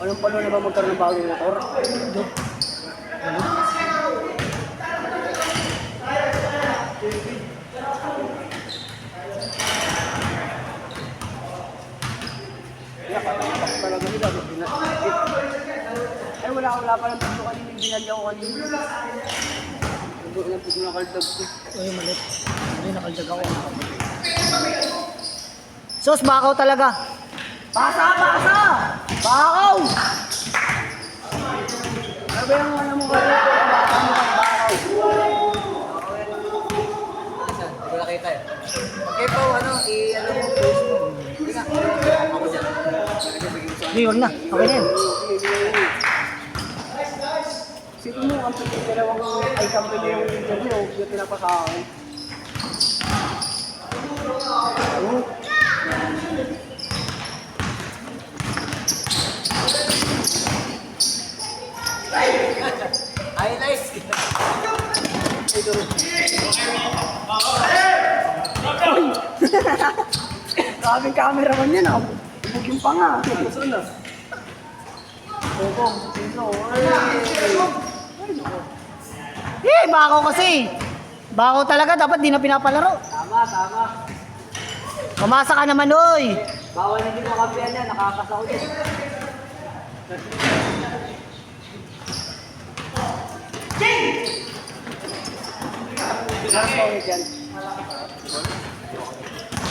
Walang palo na ba magkaroon ng bagong motor? Kaya katapak talaga nila. Ay wala pa lang pito kanina. Binalya ko kanina. Doon na pito nakaldag ko. Ay, malit. Ay, nakaldag ako. Sos, bakaw talaga. Pasa! Bakaw! Ano ba yung ano mo kayo? Bakaw mo kang bakaw. Wala kayo tayo. Okay po, ano mo, post mo. Hindi nga, ako dyan. Hindi, wag na. Okay na yun. Sino mo, ang dalawang ay company yung interview, yung pinapasakaw. Highlights. Kaming cameraman yan ah. Bugin pa nga. Gusto na. Bogong, sino? Bakaw kasi. Bakaw talaga, dapat di na pinapalaro. Tama. Pumasa ka naman, oy. Bawal na din makampiyan yan, nakakasaw din. Mas kawin dyan.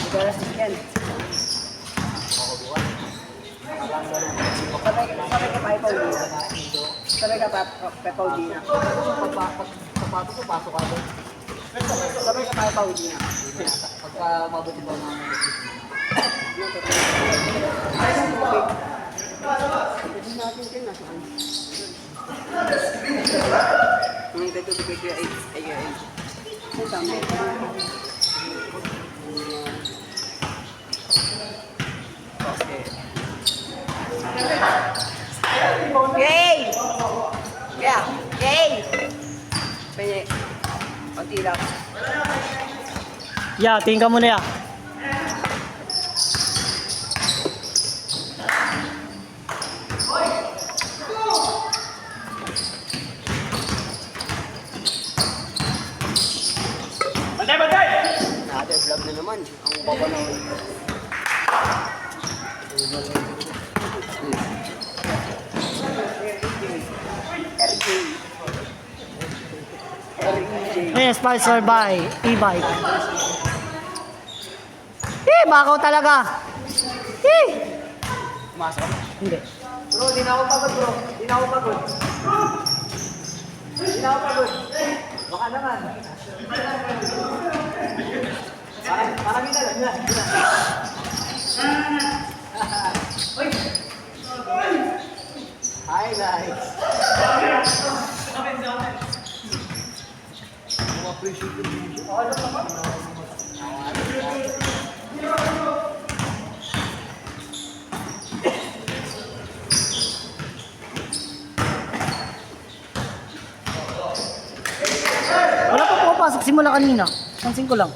Magalas din yan. Sabay ka pa Paulina. Sabay ka pa Paulina. Sapato ko, pasok ka doon. Sabay ka pa Paulina. Pagka mabuti ba naman. Hindi natin kayo nasaan. Ang ito bigay kaya ay. Ay, tama. Okay. Yay! Yeah, yay! Pwede. Pati lang. Yeah, tingin ka muna, ya. Another vlog na naman. Ang babanawin. RJ. Sponsored by e-bike. Bakaw talaga. Masok. Hindi. Bro, di na ako pagod bro. Di na ako pagod. Baka naman. Parang ina lang. Highlights. Appreciate the video. Wala pa pumapasok simula kanina. Pansin ko lang.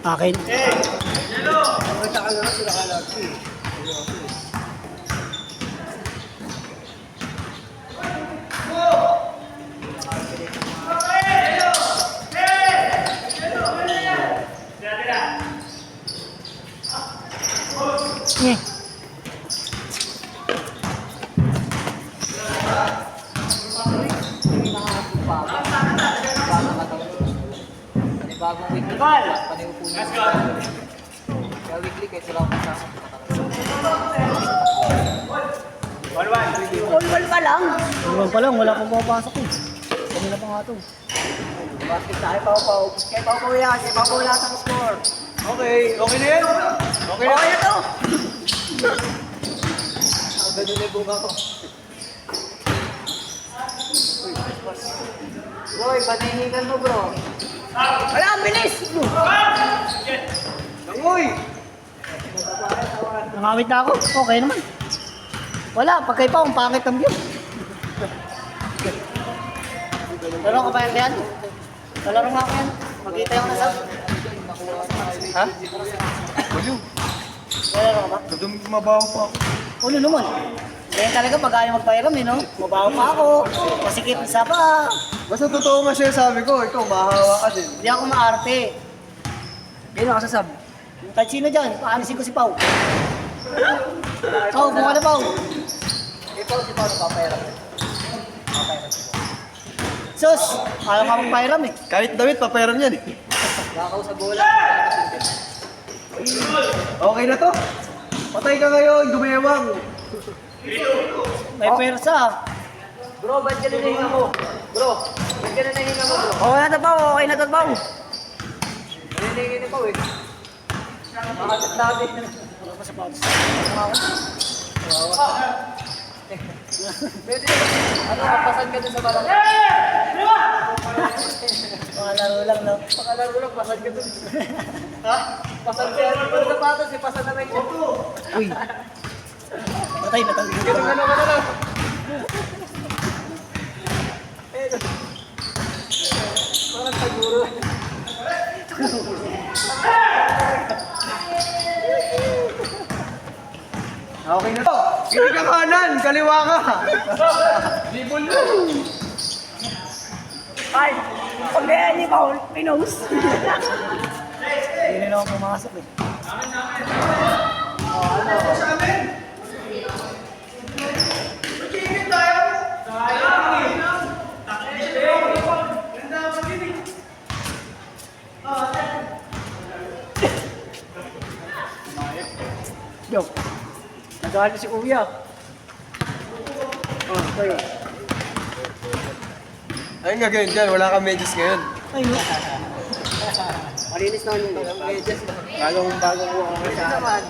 Akin. Kita ka naman sila kalaki. Bagong weekly. Paniupo niya. Kaya weekly kahit wala akong kasama. All pa lang. Iwan pa lang, wala pang pumapasok eh. Kanina pa nga ito. Basket sa kay Pau. Kay Pau yan. Kay Pau lahat ang score. Okay na yan. Okay Okay na to. Ang ganda na yung bunga ko. Bro, ipanihingan mo bro. Wala, ang bilis! Langoy! Nangawit na ako. Okay naman. Wala, pagkay pa akong pangit ang view. Laro ka ba yan? Lalaro nga ako yan. Magkita yung nasa. Ha? Walo. Wala ka ba? Dudum mabaho pa ako. Ulo naman. Ganyan talaga pag ayaw magpairam eh, no? Mabaho pa ako. Masikip isa pa. Basta totoo nga siya sabi ko, ikaw mahawa ka din. Hindi ako maarte. Gano'n ka sasab? Kahit sino dyan, paanisin ko si Pau. Pau, buka na Pau. Ikaw si Paolo papayarap. Sus, ayaw ka magpairam eh. Kahit David, paperam yan eh. Kakaw sa bola. Okay na to. Patay ka ngayon, gumewang. May persa. Bro, ba't ka na nahinga mo? Bro, ba't ka na nahinga mo, bro? Okay na to, Pao. Okay na to, Pao. Naniningin ni Pao eh. Makatat natin. Wala pa sa paus. Pwede, ano, kapasan ka dun sa barangay. Mga laro lang, no? Pakalaro lang, pasan ka dun. Ha? Pasan ka dun. Pwede sapatos, eh, pasan naman yun. Uy. Patay na tayo. Ganun ka na lang. Parang siguro. Okay na to. Hindi ka kanan, kaliwa ka. Libol mo. Ay, pag ganyan ni Pao, pinos. Hindi na ako pumasok eh. Yo. Nagalit si Kuya. Oh, kayo. Ayun nga ganyan dyan, wala kang medyas ngayon. Ay, no. Malinis naman yung bagong kuha ko sa naman.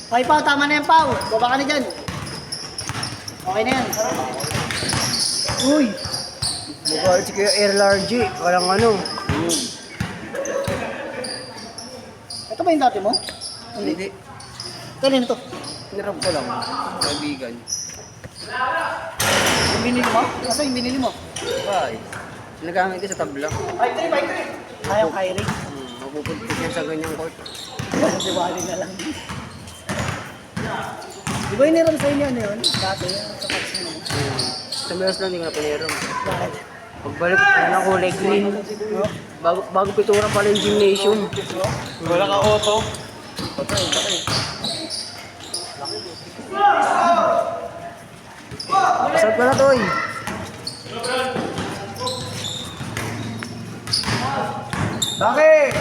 Okay, Pau, tama na yan, Pau. Baba ka na dyan. Okay na yan. Uy. Mukha si Kuya Air Large. Walang ano. Ito ba yung dati mo? Hindi. Kanino to? Hirap ko lang. Kaibigan. Yung binili mo? Kasi yung binili mo? Ay. Nagamit ko sa tabla. Ayaw Kyrie. Mapupuntik yan sa ganyang court. Di bali na lang. Di ba iniram sa inyo ano yun? Dati sa Pax mo. Sa meros lang, hindi ko na piniram. Bakit? Pagbalik, ano na kulay green. Bago pitura pala yung gymnasium. Wala ka auto. Masarap ka na to eh. Bakit?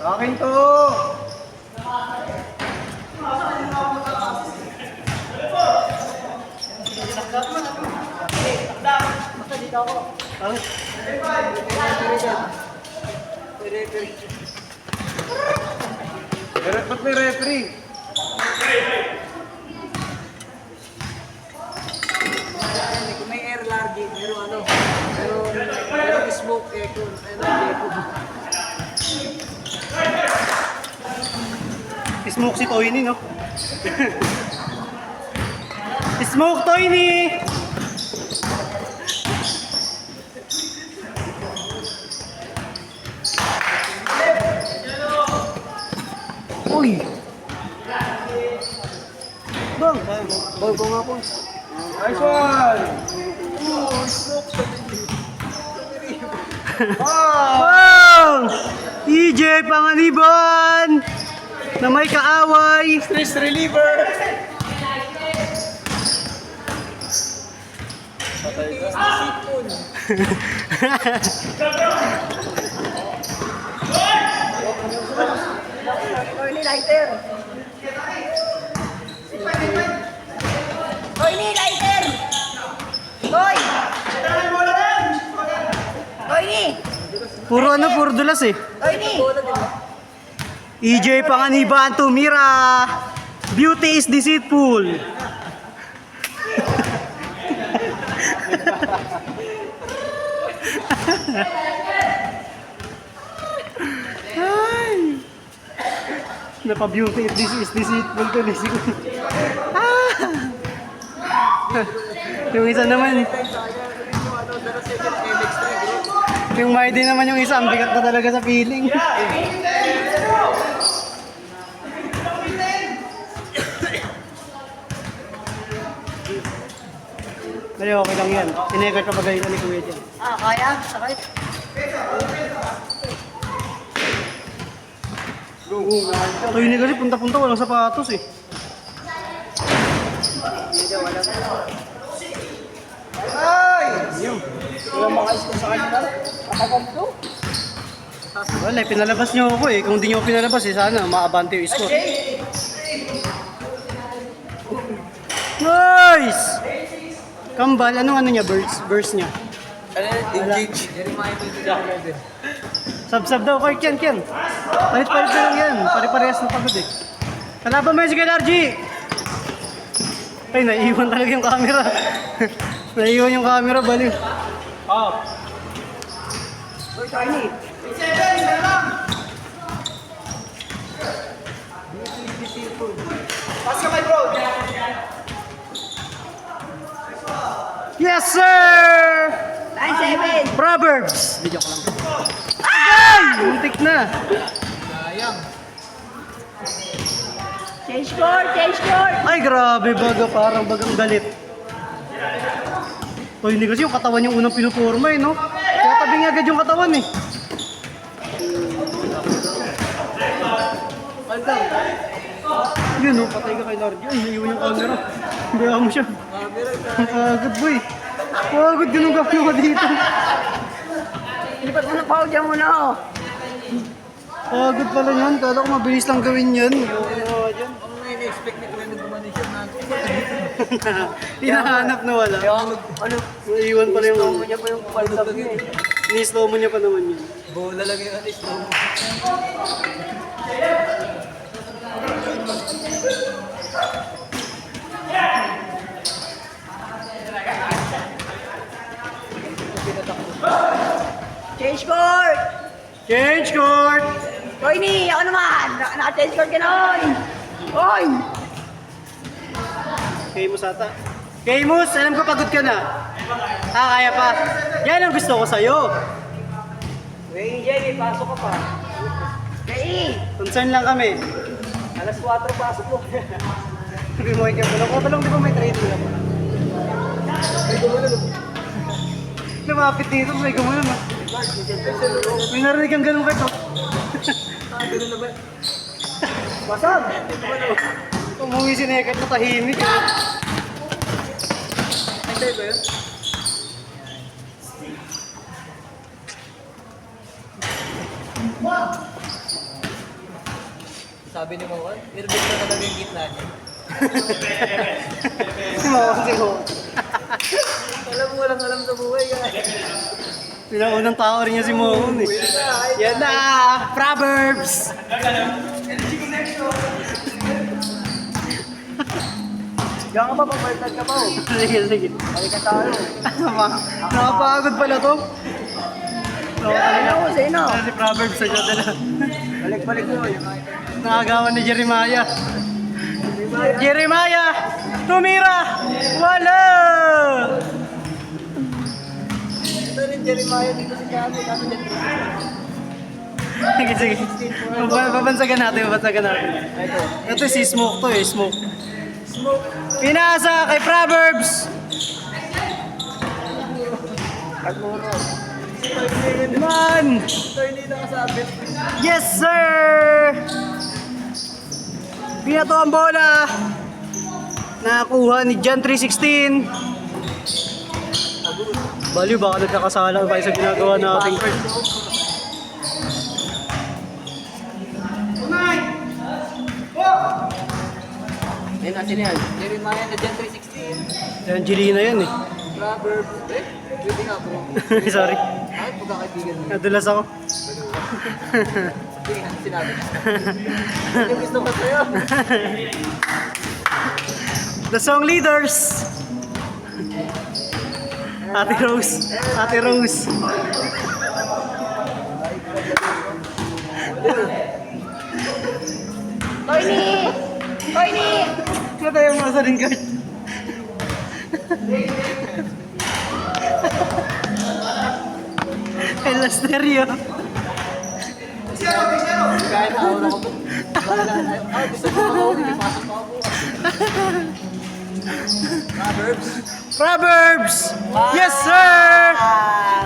Akin to. Ba't may referee? Kung may air large, meron ano, meron smoke, aircon, aircon. Smoke si Toyni, no? Smoke Toyni! Uy! Bang! Ball ko nga po. Nice one! Bang! EJ Panganiban! Na may kaaway! Stress reliever! Tony Lighter! Tony Lighter! Toy! Tony! Puro ano, puro dulas eh. Tony! EJ Panganiban tumira! Beauty is deceitful! Ay! Napa-beauty, this is deceitful to this. Yung isa naman, yung Mighty naman yung isa, ang bigat na talaga sa feeling. Dali, okay lang yan. Sinegat pa pagalitan ni Kuya dyan. Kaya? Sakit? Ito yun kasi punta-punta, walang sapatos eh. Walang makais ko sa kanila. Matagal to. Wala, pinalabas niyo ako eh. Kung hindi niyo ako pinalabas eh, sana maabante yung score. Nice! Kambal, anong ano niya, burst niya? Ano yun? Engage. Jeremiah dito sa akin. Sab-sab daw, Ken. Palit-palit na lang yan. Pare-parehas na pagod eh. Kalaban mo yun si KLRG! Ay, naiiwan talaga yung camera. Naiiwan yung camera, baliw. Uy, Tiny. Pass ka, my bro. Yes, sir! 9-7. Proverbs! Video ko lang. Agay! Muntik na. Sayang. Change score. Ay, grabe, parang bagang galit. So, hindi kasi yung katawan yung unang pinuporma eh, no? Kaya tabi nga agad yung katawan eh. Yun, no? Patay ka kay Lardy. Ay, naiwan yung camera. Bayaan mo siya. Ang pagod, boy. Pagod, ganun gawin mo dito. Lipat mo na foul dyan muna, oh. Pagod pala yan. Kala ko mabilis lang gawin yan. Ang na-expect ni Kuya nag-gumani siya na. Hinahanap na wala. Ano? Naiwan pala yung... Slow mo niya pa yung palsab niya eh. Ni-slow mo niya pa naman yun. Bola lang yung alis. Change court! Change court! Tiny, ako naman! Naka-change court ka na, oy! Oy! Kaymus ata. Kaymus, alam ko pagod ka na. Kaya pa. Yan ang gusto ko sa'yo. Hey, Jenny, pasok ka pa. Hey! Concern lang kami. Alas 4 pasok mo. Sabi mo, ikaw balong di ba may trading ako? Lumapit dito, may gumulan ah. May narinig kang ganun kayo. Ganun na ba? Basag! Umuwi si Nekat na tahimik. Hintay ba yun? Sabi ni Mawan, irbit na talaga yung gitna niya. Si Mo. Walang alam sa buhay. Pinaunang tao rin niya si Mohon eh. Yan na! Proverbs! Diyan ka ba? Pabaliktad ka ba? Oh? Sige. Balikan tayo. Nakapagod pala to. Ano ko sa'yo, no? Si Proverbs sa dala. Balik-balik mo. Nakagawan ni Jeremiah. Jeremiah! Tumira! Wala! Ito rin Jeremiah dito si Kami. Kami dyan. Sige. Babansagan natin. Ito si Smoke to eh, Smoke. Pinasa kay Proverbs! Man! Ito hindi nakasabit. Yes, sir! Pinato ang bola. Nakakuha ni Jan 316. Baliw, baka nagkakasala pa sa ginagawa natin. Ayun, natin yan. Jeremiah na dyan 316. Angelina yan eh. Proverbs. Pwede nga bro. Sorry. Ay, pagkakaibigan mo. Nadulas ako. Hindi nga sinabi. Hindi gusto ko sa'yo. The song leaders. Ate Rose. Toyni! Toyni! Wala tayong mga saling guard. El Asterio. Kahit ako na ako. Gusto ko makahuli. Pasok pa ako. Proverbs. Proverbs! Yes, sir!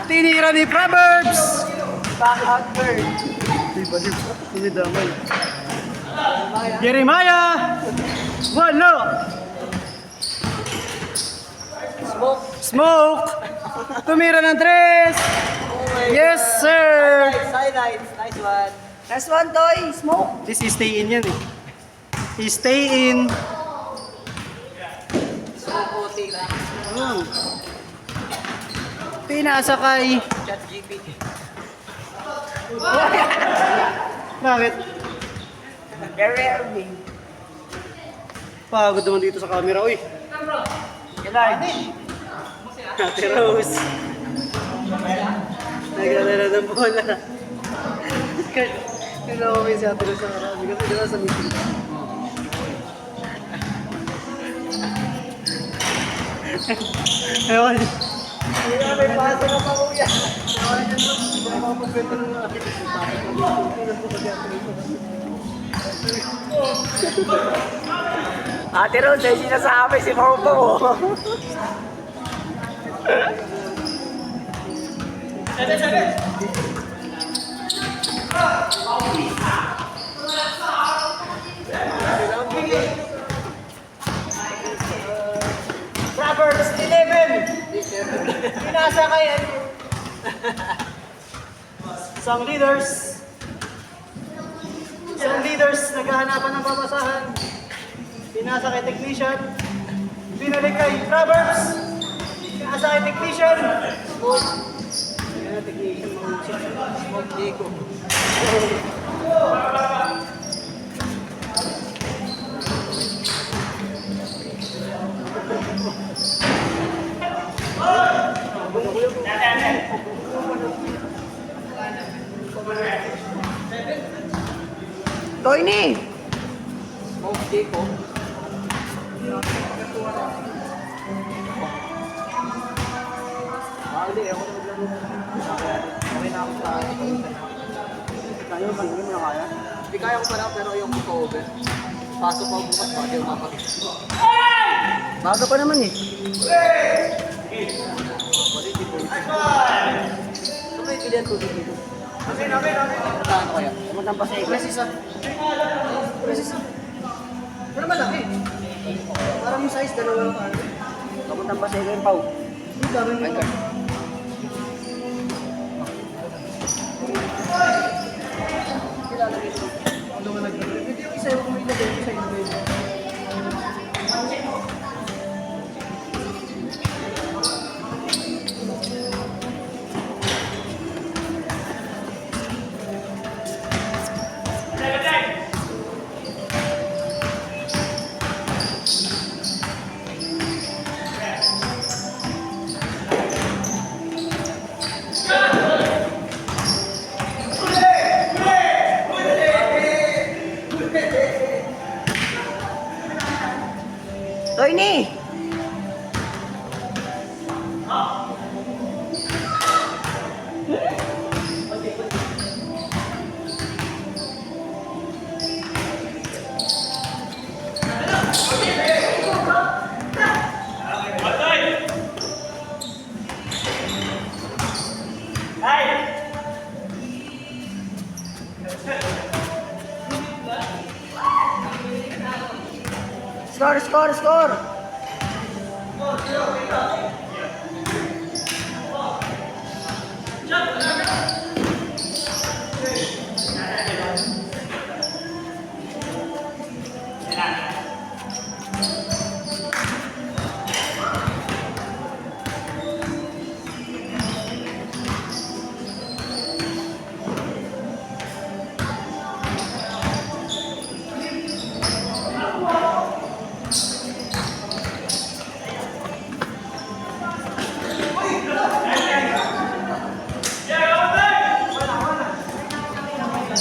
Tinira ni Proverbs! Back out bird. Diba, Tumidamay. Jeremiah! Walo! Smoke. Smoke! Tumira ng tres! Yes, sir! Highlights. Nice one. Last one, Toy. Smoke. This is stay in yan eh. Stay in. Smoke puti na. Pinasa kay... Chat GPT. Bakit? Very early. Pagod naman dito sa camera. Uy! Kailan? Ate Rose. Naglalala ng bola. Kailangan ko si Ate Rose sa marami kasi dito sa meeting. Ewan. May pasa na pa kuya. Ate Rose, ay sinasabi si Popo. Proverbs 11. Pinasa kaya. Isang leaders naghahanapan ng babasahan. Pinasa kay technician. Binalik kay Proverbs. Pinasa kay technician. Ayan, technician, mahusik. Smoke Diego. Toyni! Smoke Diego. Hindi, ako na maglaro. Okay na ako sa akin. Kaya mo, hindi mo na kaya. Hindi kaya ko pala pero yung cover. Pasok ako bukas pa, hindi ako makakit. Baga pa naman eh. Ito may pilihan ko dito. Magkano kaya? Pumunta pa sa Iglesis ah. Pero malaki. Parang yung size, dalawa lang ano. Kamutan pa sa yung Pau. Hindi, dami mo. Ano nga nag-deliver? Hindi yung isa yung kumilagay ko sa inyo. Toyni! Score!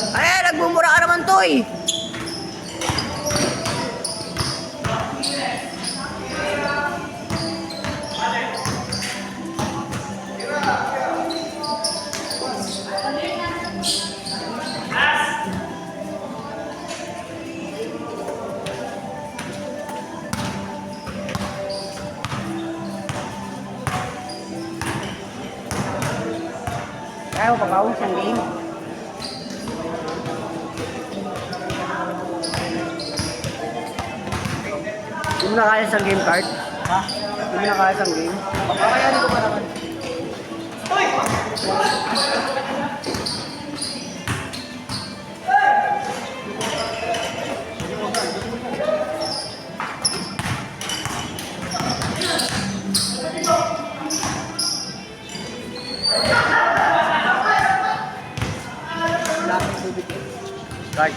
Ay, nagmumura ka naman, Toy! Kaya mo papaw isang game? Hindi mo na kaya isang game card? Ha? Hindi mo na kaya isang game? Kakayanin ko pa naman.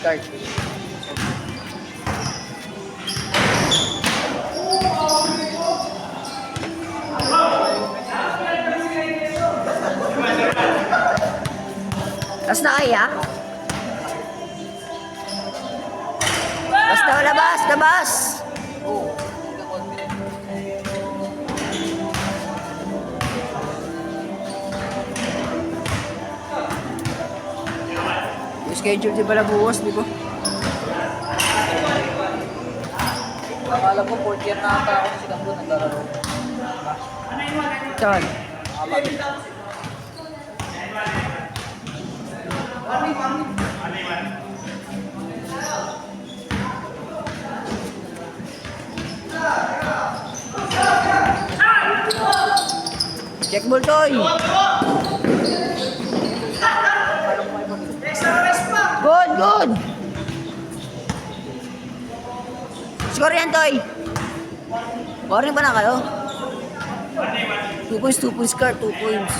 Card. Tapos na kaya? Basta labas! Oo. Hindi ka confident. Yung schedule di pala bukas, di ba? Akala ko 4th year na ata ako sa Gambon naglalaro. Saan? Check ball, Toy! Good! Score yan, Toy! Scoring ba na kayo? 2 points, Kurt, 2 points.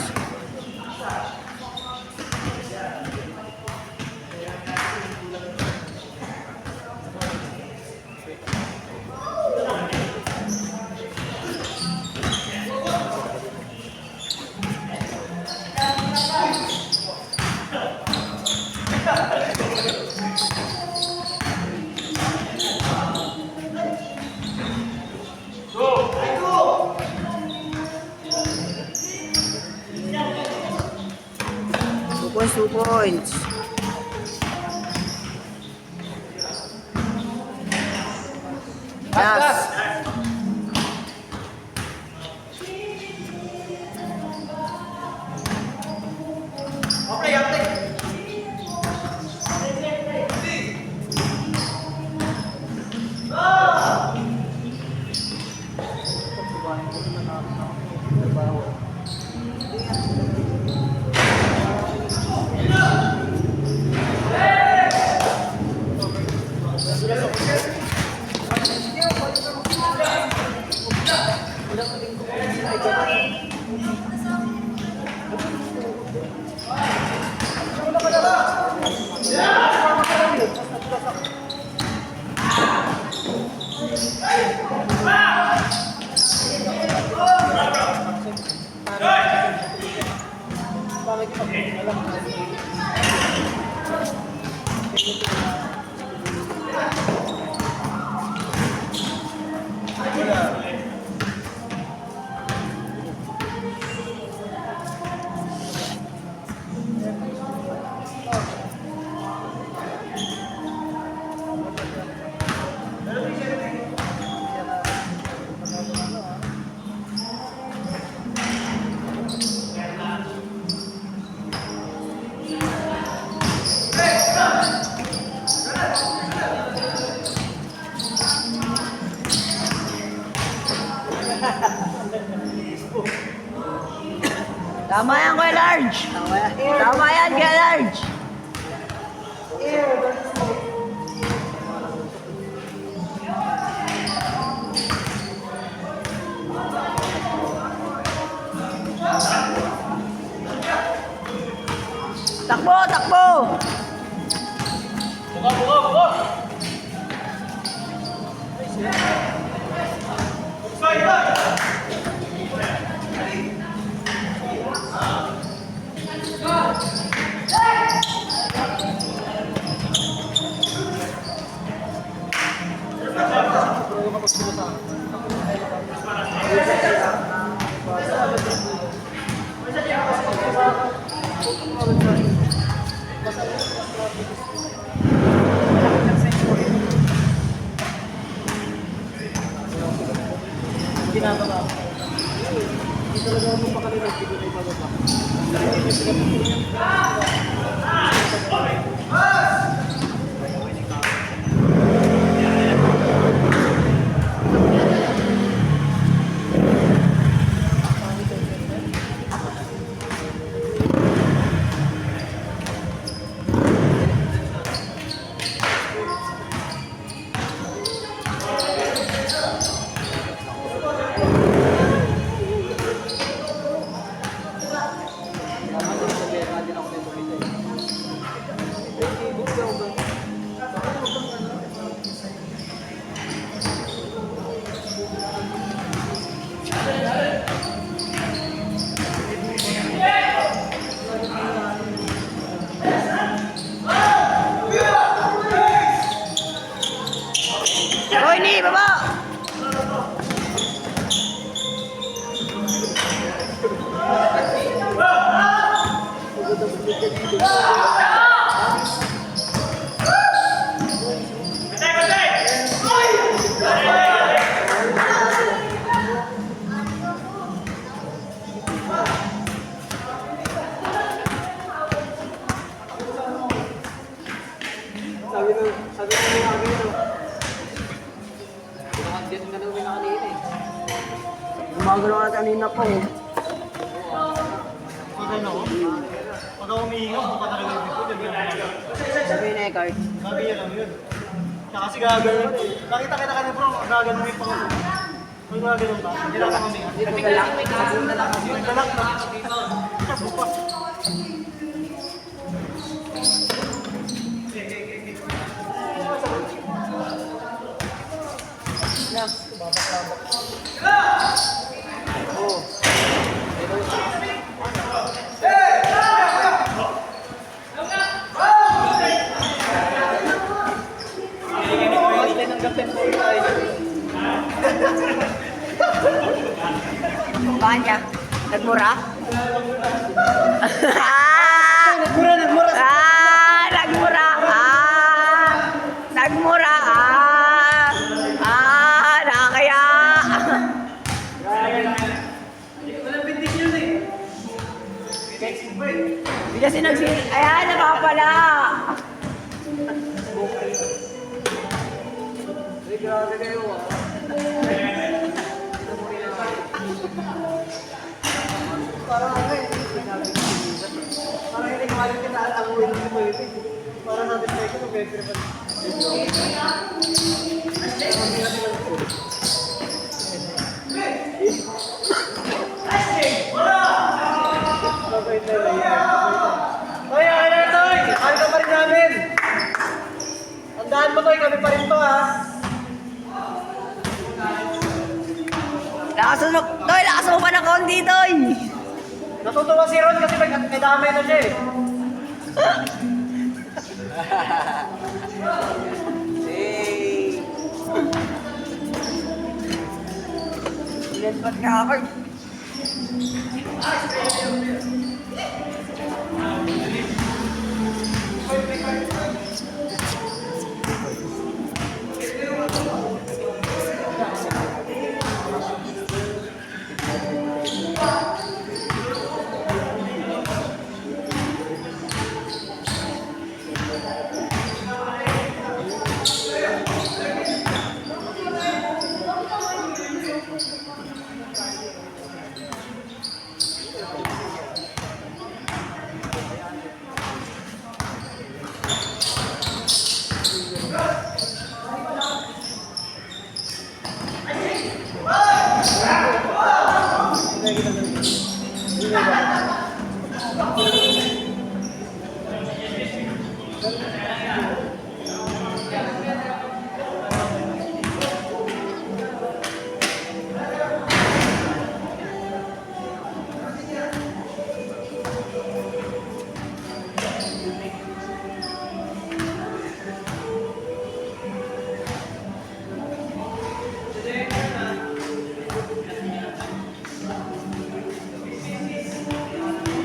Two points. Yes. Tama yan, Kuya Large. Tama yan, Kuya Large. Takbo! talaga ako magpakalimutan, hindi ko na ibababa. Hoy, ni, baba! Sabi ng mga ganito. Dito ka na uwi na kanina eh. Gumagano ka kanina po. Okay na ako. Pag ako umihinga, baka talaga yung bito. Sabi na eh, Card. Sabi niya lang yun. Kaya kasi gagawin. Nakita kita ka na bro, gagawin yung pangulo. Kung gagawin ba? Hindi lang ako umihinga. Naglalak na. Bakit ka? Nagmura? Nagmura, nagmura. Nagmura! Nagmura! Nakakaya! Hindi kasi ayan, nakapala! Grabe kayo ah. Parang ano eh. Parang hindi ko malit kita at ang uwi ng ito. Parang natin tayo ko, mag-prepare pa. Hoy, okay na ito! Kaya ka pa rin namin! Tandaan mo to, kami pa rin to ha! Lakas mo pa ng konti, Toy! Natutuwa si Ron kasi may damay na siya eh. Hey! Ilan ba't nga ako?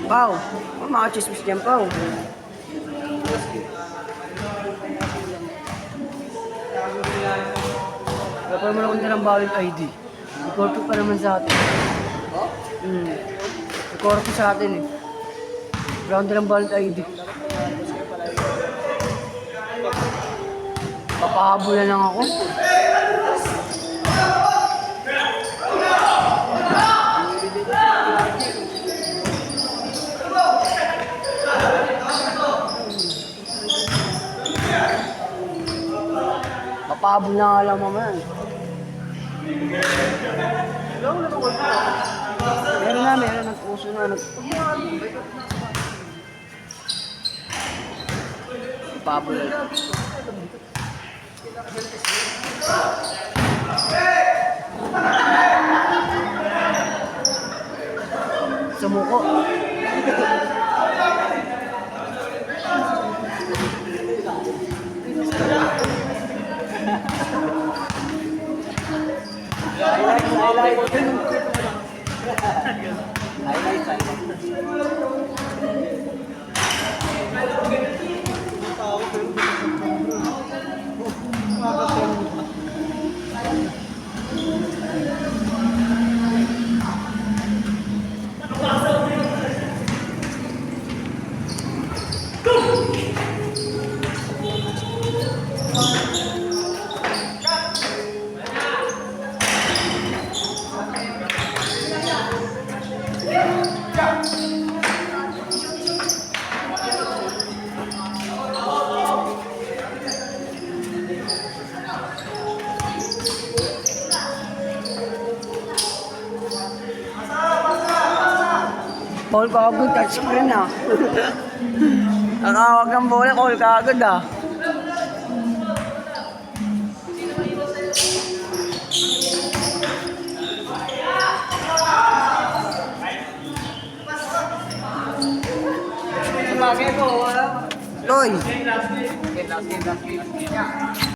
Pau, mga chismis dyan, Pau. Wala pa naman akong dalang valid ID. Report ko pa naman sa atin. Record ko sa atin eh. Ground ng ball ID. Papahabol na lang ako. Papahabol na nga lang mamaya. Meron na, nagpuso na. Papahabol na lang. Sumuko. Call ka agad, touchscreen ah. Nakawag ng bola, call ka agad ah. Sabagay po, wala. Loy! Last game.